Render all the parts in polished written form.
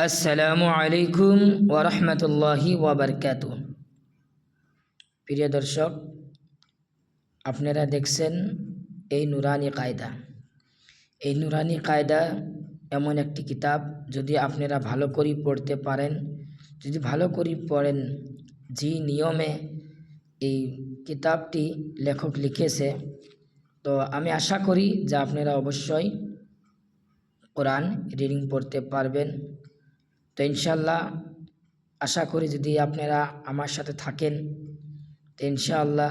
আসসালামু আলাইকুম ওয়া রাহমাতুল্লাহি ওয়া বারাকাতুহু। প্রিয় দর্শক, আপনারা দেখছেন এই নুরানি কায়দা। এই নুরানি কায়দা এমন একটি কিতাব, যদি আপনারা ভালো করে পড়তে পারেন, যদি ভালো করে পড়েন, যে নিয়মে এই কিতাবটি লেখক লিখেছে, তো আমি আশা করি যে আপনারা অবশ্যই কোরআন রিডিং পড়তে পারবেন। তো ইনশাআল্লাহ আশা করি যদি আপনারা আমার সাথে থাকেন তো ইনশাআল্লাহ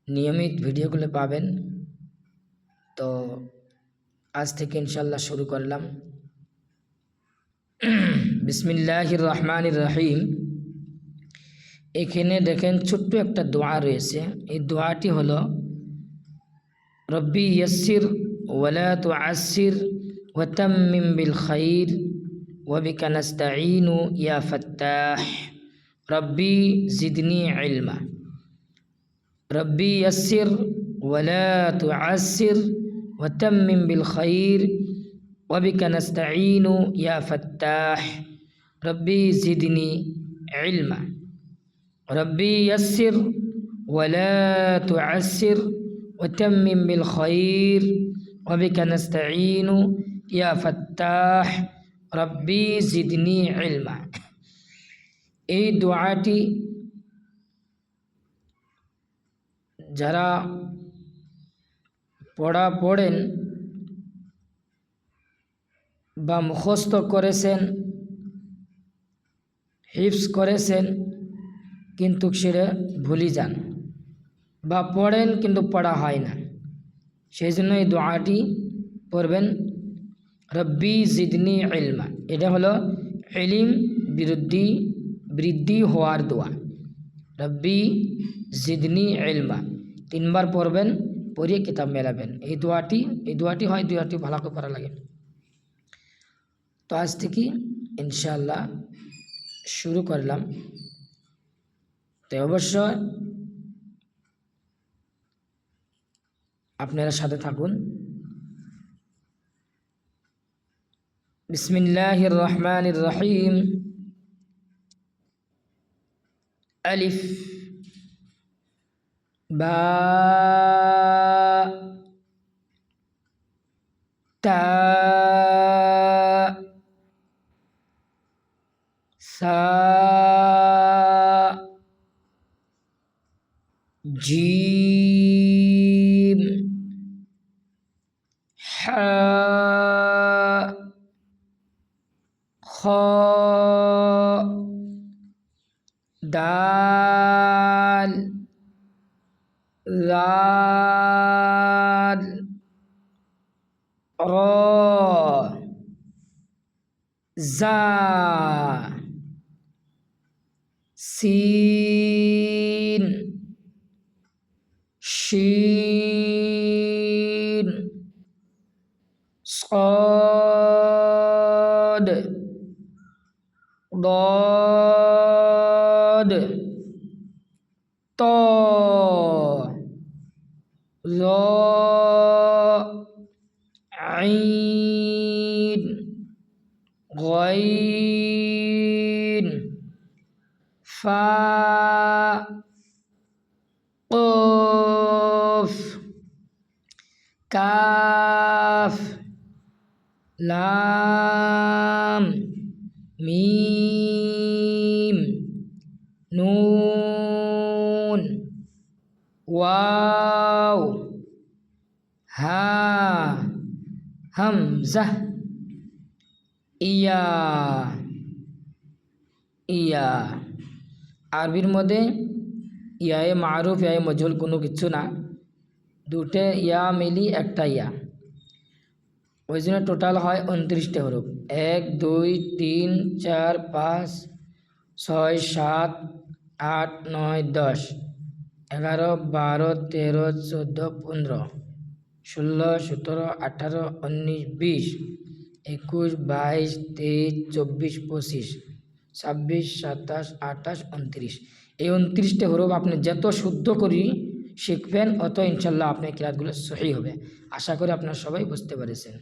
নিয়মিত ভিডিওগুলো পাবেন। তো আজ থেকে ইনশাআল্লাহ শুরু করলাম। বিসমিল্লাহির রহমানির রহিম। এখানে দেখেন ছোট্ট একটা দোয়া রয়েছে। এই দোয়াটি হলো রব্বি ইয়াসসির ওয়ালা তুআসসির ওয়া তাম্মিম বিল খাইর وبك نستعين يا فتاح ربي زدني علما ربي يسر ولا تعسر وتمم بالخير وبك نستعين يا فتاح ربي زدني علما ربي يسر ولا تعسر وتمم بالخير وبك نستعين يا فتاح রব্বি জিদনি ইলমা। এই দোয়াটি যারা পড়েন বা মুখস্থ করেছেন, হিফজ করেছেন, কিন্তু সেটা ভুলে যান, বা পড়েন কিন্তু পড়া হয় না, সেই জন্য এই দোয়াটি পড়বেন, রব্বি জিদনি ইলমা। এটা হলো ইলম বৃদ্ধি হওয়ার দোয়া। রব্বি জিদনি ইলমা 3 বার পড়বেন, পড়িয়ে কিতাব মেলাবেন। এই দোয়াটি হয়, দোয়াটি ভালো করে পড়া লাগে। তো আজ থেকে ইনশাআল্লাহ শুরু করলাম। তো অবশ্যই আপনারা সাথে থাকুন। বিসমিল্লাহির রহমানির রহিম। আলিফ বা তা সা জিম হা খ দাল লাল র জা সিন শিন صاد ضاد طا ظا عين غين فا قاف কাফ লাম মিম নুন ওয়াও হা হামজা ইয়া। আরবির মধ্যে ইয়ায়ে মারুফ ইয়ায়ে মজহুল কোনো কিছু না, দুটো ইয়া মিলি একটা ইয়া, ওই জন্য টোটাল হয় 29টা হরফ। 1 2 3 4 5 6 7 8 9 10 11 12 13 14 15 16 17 18 19 20 21 22 23 24 25 26 27 28 29। এই 29টা হরফ আপনি যত শুদ্ধ করি শিখবেন, অত ইনশাল্লাহ আপনার কিরাতগুলো সহি হবে। আশা করি আপনারা সবাই বুঝতে পেরেছেন।